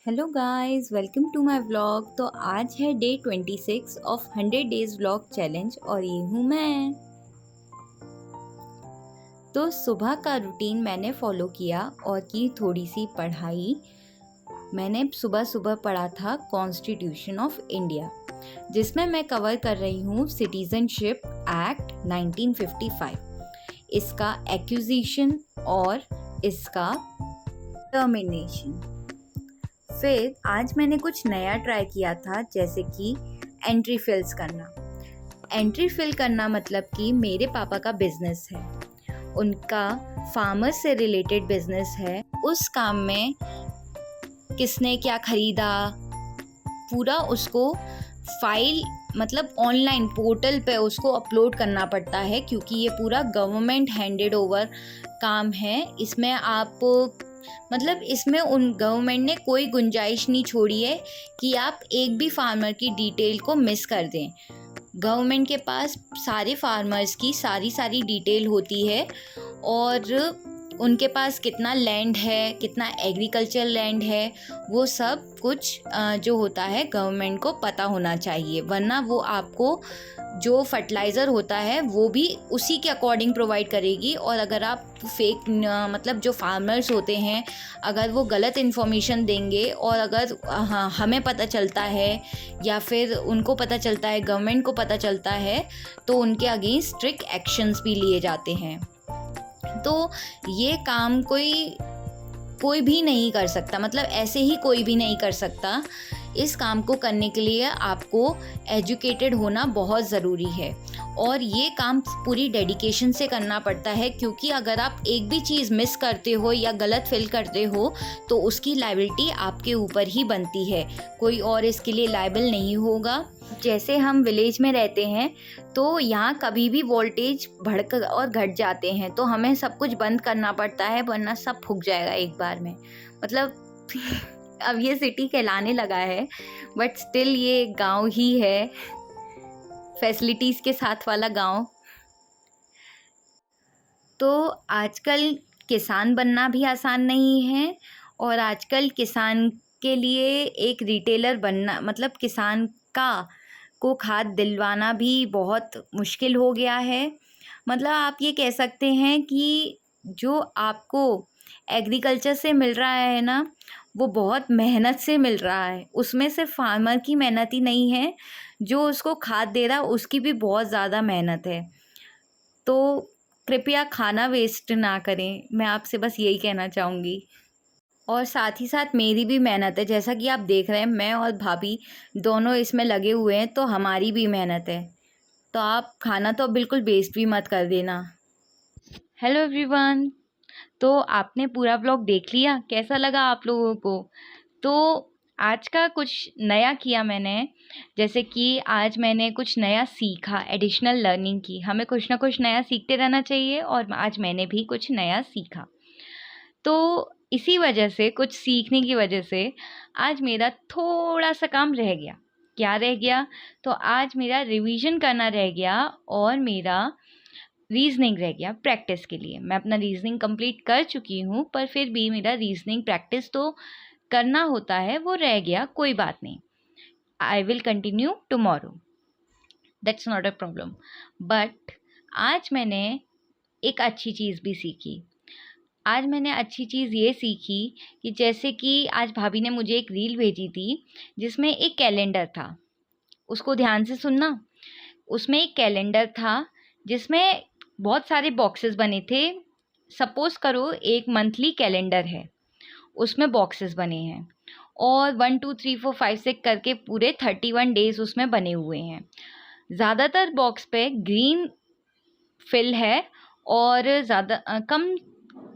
Hello guys, welcome to my vlog. तो आज है day 26 of 100 days vlog challenge और ये हूँ मैं। तो सुबह का रूटीन मैंने फॉलो किया और की थोड़ी सी पढ़ाई। मैंने सुबह सुबह पढ़ा था कॉन्स्टिट्यूशन ऑफ इंडिया, जिसमें मैं कवर कर रही हूँ सिटीजनशिप एक्ट 1955, इसका एक्यूजिशन और इसका टर्मिनेशन। फिर आज मैंने कुछ नया ट्राई किया था, जैसे कि एंट्री फिल्स करना। एंट्री फिल करना मतलब कि मेरे पापा का बिजनेस है, उनका फार्मर से रिलेटेड बिजनेस है। उस काम में किसने क्या खरीदा, पूरा उसको फाइल मतलब ऑनलाइन पोर्टल पे उसको अपलोड करना पड़ता है, क्योंकि ये पूरा गवर्नमेंट हैंडेड ओवर काम है। इसमें आप मतलब इसमें उन गवर्नमेंट ने कोई गुंजाइश नहीं छोड़ी है कि आप एक भी फार्मर की डिटेल को मिस कर दें। गवर्नमेंट के पास सारे फार्मर्स की सारी डिटेल होती है, और उनके पास कितना लैंड है, कितना एग्रीकल्चर लैंड है, वो सब कुछ जो होता है गवर्नमेंट को पता होना चाहिए, वरना वो आपको जो फर्टिलाइज़र होता है वो भी उसी के अकॉर्डिंग प्रोवाइड करेगी। और अगर आप फेक मतलब जो फार्मर्स होते हैं, अगर वो गलत इन्फॉर्मेशन देंगे और अगर हमें पता चलता है या फिर उनको पता चलता है, गवर्नमेंट को पता चलता है, तो उनके अगेंस्ट स्ट्रिक्ट एक्शंस भी लिए जाते हैं। तो ये काम कोई भी नहीं कर सकता, मतलब ऐसे ही कोई भी नहीं कर सकता। इस काम को करने के लिए आपको एजुकेटेड होना बहुत ज़रूरी है, और ये काम पूरी डेडिकेशन से करना पड़ता है, क्योंकि अगर आप एक भी चीज़ मिस करते हो या गलत फिल करते हो तो उसकी लायबिलिटी आपके ऊपर ही बनती है, कोई और इसके लिए लायबल नहीं होगा। जैसे हम विलेज में रहते हैं तो यहाँ कभी भी वोल्टेज बढ़ और घट जाते हैं, तो हमें सब कुछ बंद करना पड़ता है, वरना सब फूक जाएगा एक बार में। मतलब अब ये सिटी कहलाने लगा है, बट स्टिल ये गांव ही है, फैसिलिटीज़ के साथ वाला गांव। तो आजकल किसान बनना भी आसान नहीं है, और आजकल किसान के लिए एक रिटेलर बनना, मतलब किसान का को खाद दिलवाना भी बहुत मुश्किल हो गया है। मतलब आप ये कह सकते हैं कि जो आपको एग्रीकल्चर से मिल रहा है ना, वो बहुत मेहनत से मिल रहा है। उसमें सिर्फ फार्मर की मेहनत ही नहीं है, जो उसको खाद दे रहा है उसकी भी बहुत ज़्यादा मेहनत है। तो कृपया खाना वेस्ट ना करें, मैं आपसे बस यही कहना चाहूँगी। और साथ ही साथ मेरी भी मेहनत है, जैसा कि आप देख रहे हैं मैं और भाभी दोनों इसमें लगे हुए हैं, तो हमारी भी मेहनत है। तो आप खाना तो बिल्कुल वेस्ट भी मत कर देना। हेलो एवरीवन, तो आपने पूरा ब्लॉग देख लिया, कैसा लगा आप लोगों को? तो आज का कुछ नया किया मैंने, जैसे कि आज मैंने कुछ नया सीखा, एडिशनल लर्निंग की। हमें कुछ ना कुछ नया सीखते रहना चाहिए, और आज मैंने भी कुछ नया सीखा। तो इसी वजह से, कुछ सीखने की वजह से आज मेरा थोड़ा सा काम रह गया। क्या रह गया? तो आज मेरा रिवीजन करना रह गया, और मेरा रीजनिंग रह गया प्रैक्टिस के लिए। मैं अपना रीजनिंग कंप्लीट कर चुकी हूँ, पर फिर भी मेरा रीजनिंग प्रैक्टिस तो करना होता है, वो रह गया। कोई बात नहीं, I will continue tomorrow, that's not a problem. But आज मैंने एक अच्छी चीज़ भी सीखी। आज मैंने अच्छी चीज़ ये सीखी कि जैसे कि आज भाभी ने मुझे एक रील भेजी थी, जिसमें एक कैलेंडर था। उसको ध्यान से सुनना। उसमें एक कैलेंडर था जिसमें बहुत सारे बॉक्सेस बने थे। सपोज़ करो एक मंथली कैलेंडर है, उसमें बॉक्सेस बने हैं, और 1 2 3 4 5 6 करके पूरे 31 डेज उसमें बने हुए हैं। ज़्यादातर बॉक्स पे ग्रीन फिल है, और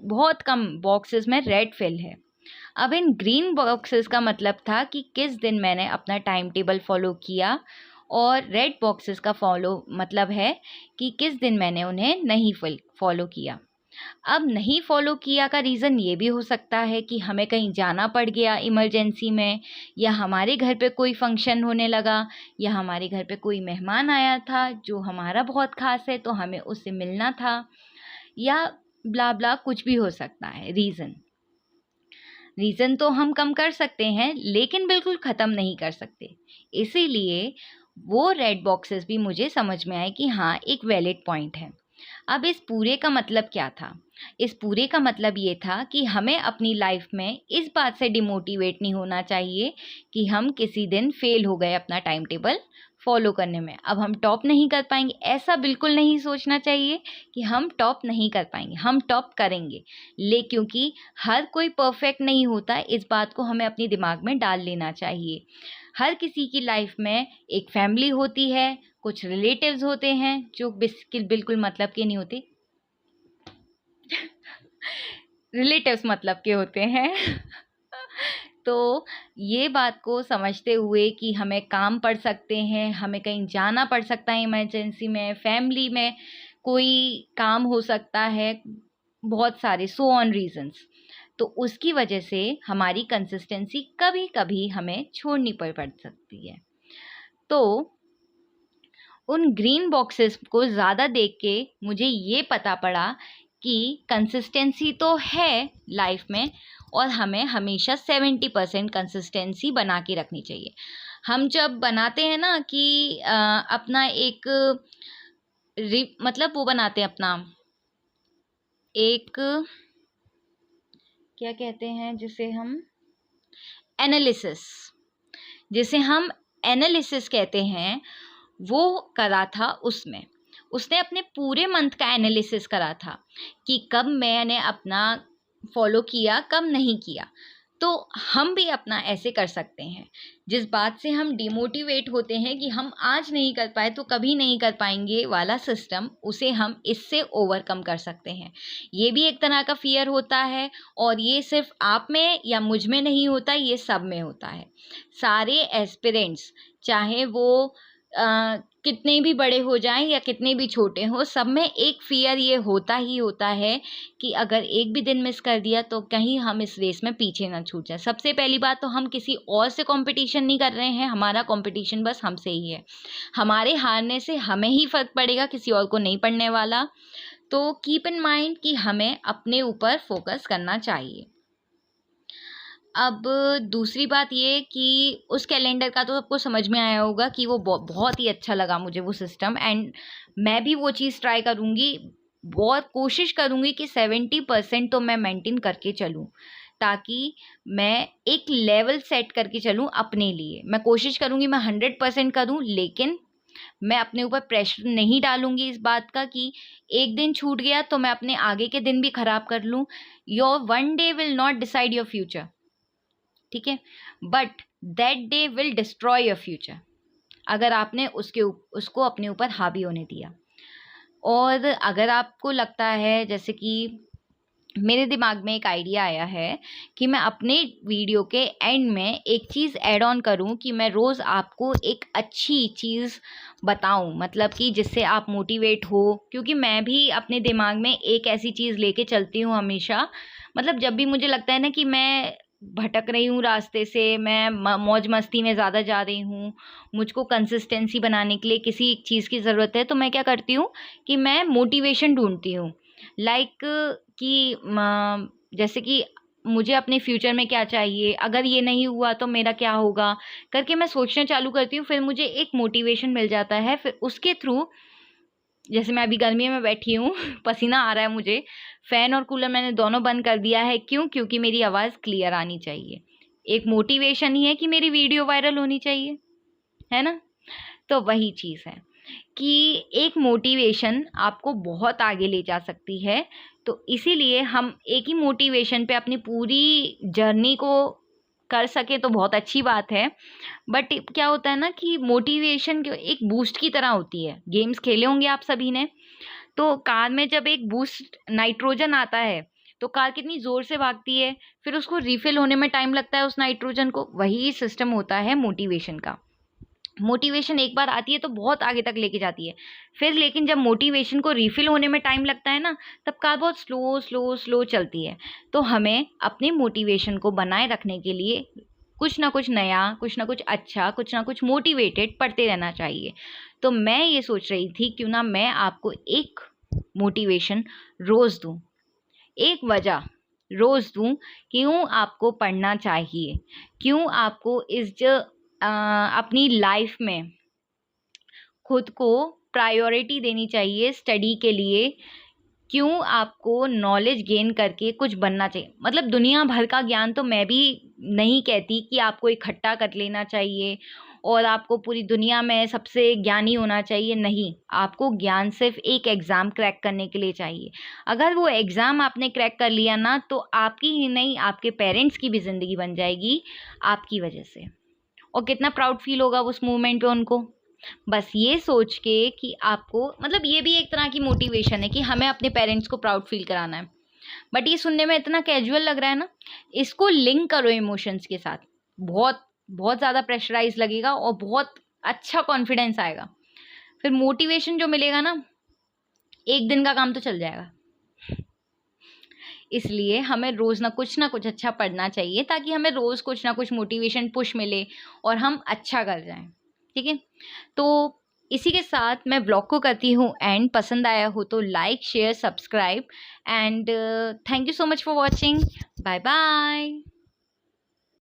बहुत कम बॉक्सेस में रेड फिल है। अब इन ग्रीन बॉक्सेस का मतलब था कि किस दिन मैंने अपना टाइम टेबल फॉलो किया, और रेड बॉक्सेस का मतलब है कि किस दिन मैंने उन्हें नहीं फॉलो किया। अब नहीं फॉलो किया का रीज़न ये भी हो सकता है कि हमें कहीं जाना पड़ गया इमरजेंसी में, या हमारे घर पे कोई फंक्शन होने लगा, या हमारे घर पे कोई मेहमान आया था जो हमारा बहुत ख़ास है, तो हमें उससे मिलना था, या ब्ला ब्ला कुछ भी हो सकता है रीज़न। रीज़न तो हम कम कर सकते हैं लेकिन बिल्कुल ख़त्म नहीं कर सकते। इसीलिए वो रेड बॉक्सेस भी मुझे समझ में आए कि हाँ, एक वैलिड पॉइंट है। अब इस पूरे का मतलब क्या था? इस पूरे का मतलब ये था कि हमें अपनी लाइफ में इस बात से डिमोटिवेट नहीं होना चाहिए कि हम किसी दिन फेल हो गए अपना टाइम टेबल फॉलो करने में, अब हम टॉप नहीं कर पाएंगे। ऐसा बिल्कुल नहीं सोचना चाहिए कि हम टॉप नहीं कर पाएंगे, हम टॉप करेंगे। क्योंकि हर कोई परफेक्ट नहीं होता, इस बात को हमें अपने दिमाग में डाल लेना चाहिए। हर किसी की लाइफ में एक फैमिली होती है, कुछ रिलेटिव्स होते हैं जो बिल्कुल मतलब के नहीं होते रिलेटिव्स मतलब के होते हैं तो ये बात को समझते हुए कि हमें काम पड़ सकते हैं, हमें कहीं जाना पड़ सकता है इमरजेंसी में, फैमिली में कोई काम हो सकता है, बहुत सारे सो ऑन रीजंस, तो उसकी वजह से हमारी कंसिस्टेंसी कभी कभी हमें छोड़नी पड़ सकती है। तो उन ग्रीन बॉक्सेस को ज़्यादा देख के मुझे ये पता पड़ा कि कंसिस्टेंसी तो है लाइफ में और हमें हमेशा 70% कंसिस्टेंसी बना के रखनी चाहिए। हम जब बनाते हैं ना कि अपना एक मतलब वो बनाते हैं अपना एक, क्या कहते हैं जिसे हम एनालिसिस, जिसे हम एनालिसिस कहते हैं, वो करा था। उसने अपने पूरे मंथ का एनालिसिस करा था कि कब मैंने अपना फॉलो किया, कब नहीं किया। तो हम भी अपना ऐसे कर सकते हैं। जिस बात से हम डिमोटिवेट होते हैं कि हम आज नहीं कर पाए तो कभी नहीं कर पाएंगे वाला सिस्टम, उसे हम इससे ओवरकम कर सकते हैं। ये भी एक तरह का फियर होता है और ये सिर्फ आप में या मुझ में नहीं होता, ये सब में होता है। सारे एस्पिरेंट्स, चाहे वो कितने भी बड़े हो जाएं या कितने भी छोटे हो, सब में एक फियर ये होता ही होता है कि अगर एक भी दिन मिस कर दिया तो कहीं हम इस रेस में पीछे ना छूट जाए। सबसे पहली बात तो हम किसी और से कंपटीशन नहीं कर रहे हैं, हमारा कंपटीशन बस हमसे ही है। हमारे हारने से हमें ही फर्क पड़ेगा, किसी और को नहीं पड़ने वाला। तो कीप इन माइंड कि हमें अपने ऊपर फोकस करना चाहिए। अब दूसरी बात ये कि उस कैलेंडर का तो सबको समझ में आया होगा कि वो बहुत ही अच्छा लगा मुझे वो सिस्टम, एंड मैं भी वो चीज़ ट्राई करूँगी। बहुत कोशिश करूँगी कि 70% तो मैं मेंटेन करके चलूँ, ताकि मैं एक लेवल सेट करके चलूँ अपने लिए। मैं कोशिश करूँगी मैं 100% करूँ, लेकिन मैं अपने ऊपर प्रेशर नहीं डालूँगी इस बात का कि एक दिन छूट गया तो मैं अपने आगे के दिन भी ख़राब कर लूँ। Your one day will not decide your future, ठीक है, but that day will destroy your future, अगर आपने उसको अपने ऊपर हावी होने दिया। और अगर आपको लगता है, जैसे कि मेरे दिमाग में एक आइडिया आया है कि मैं अपने वीडियो के एंड में एक चीज़ ऐड ऑन करूं कि मैं रोज़ आपको एक अच्छी चीज़ बताऊं, मतलब कि जिससे आप मोटिवेट हो। क्योंकि मैं भी अपने दिमाग में एक ऐसी चीज़ लेके चलती हूं हमेशा, मतलब जब भी मुझे लगता है ना कि मैं भटक रही हूँ रास्ते से, मैं मौज मस्ती में ज़्यादा जा रही हूँ, मुझको कंसिस्टेंसी बनाने के लिए किसी एक चीज़ की ज़रूरत है, तो मैं क्या करती हूँ कि मैं मोटिवेशन ढूंढती हूँ। लाइक कि जैसे कि मुझे अपने फ्यूचर में क्या चाहिए, अगर ये नहीं हुआ तो मेरा क्या होगा करके मैं सोचना चालू करती हूँ। फिर मुझे एक मोटिवेशन मिल जाता है, फिर उसके थ्रू, जैसे मैं अभी गर्मी में बैठी हूँ पसीना आ रहा है मुझे, फ़ैन और कूलर मैंने दोनों बंद कर दिया है। क्यों? क्योंकि मेरी आवाज़ क्लियर आनी चाहिए। एक मोटिवेशन ही है कि मेरी वीडियो वायरल होनी चाहिए, है ना? तो वही चीज़ है कि एक मोटिवेशन आपको बहुत आगे ले जा सकती है। तो इसीलिए हम एक ही मोटिवेशन पे अपनी पूरी जर्नी को कर सके तो बहुत अच्छी बात है। बट क्या होता है ना कि मोटिवेशन एक बूस्ट की तरह होती है। गेम्स खेले होंगे आप सभी ने, तो कार में जब एक बूस्ट नाइट्रोजन आता है तो कार कितनी ज़ोर से भागती है, फिर उसको रिफ़िल होने में टाइम लगता है उस नाइट्रोजन को। वही सिस्टम होता है मोटिवेशन का। मोटिवेशन एक बार आती है तो बहुत आगे तक लेके जाती है, फिर लेकिन जब मोटिवेशन को रिफ़िल होने में टाइम लगता है ना, तब कार बहुत स्लो चलती है। तो हमें अपने मोटिवेशन को बनाए रखने के लिए कुछ ना कुछ नया, कुछ ना कुछ अच्छा, कुछ ना कुछ मोटिवेटेड पढ़ते रहना चाहिए। तो मैं ये सोच रही थी क्यों ना मैं आपको एक मोटिवेशन रोज़ दूँ, एक वजह रोज़ दूँ, क्यों आपको पढ़ना चाहिए, क्यों आपको अपनी लाइफ में खुद को प्रायोरिटी देनी चाहिए स्टडी के लिए, क्यों आपको नॉलेज गेन करके कुछ बनना चाहिए। मतलब दुनिया भर का ज्ञान तो मैं भी नहीं कहती कि आपको इकट्ठा कर लेना चाहिए और आपको पूरी दुनिया में सबसे ज्ञानी होना चाहिए, नहीं। आपको ज्ञान सिर्फ एक एग्ज़ाम क्रैक करने के लिए चाहिए। अगर वो एग्ज़ाम आपने क्रैक कर लिया ना, तो आपकी ही नहीं, आपके पेरेंट्स की भी ज़िंदगी बन जाएगी आपकी वजह से। और कितना प्राउड फील होगा उस मोमेंट पे उनको। बस ये सोच के कि आपको, मतलब ये भी एक तरह की मोटिवेशन है कि हमें अपने पेरेंट्स को प्राउड फील कराना है। बट ये सुनने में इतना कैजुअल लग रहा है ना, इसको लिंक करो इमोशंस के साथ। बहुत बहुत ज़्यादा प्रेशराइज लगेगा और बहुत अच्छा कॉन्फिडेंस आएगा। फिर मोटिवेशन जो मिलेगा ना, एक दिन का काम तो चल जाएगा। इसलिए हमें रोज़ ना कुछ अच्छा पढ़ना चाहिए, ताकि हमें रोज़ कुछ ना कुछ मोटिवेशन पुश मिले और हम अच्छा कर जाएं। ठीक है, तो इसी के साथ मैं ब्लॉग को करती हूँ एंड। पसंद आया हो तो like, share, subscribe and thank you so much for watching. Bye bye.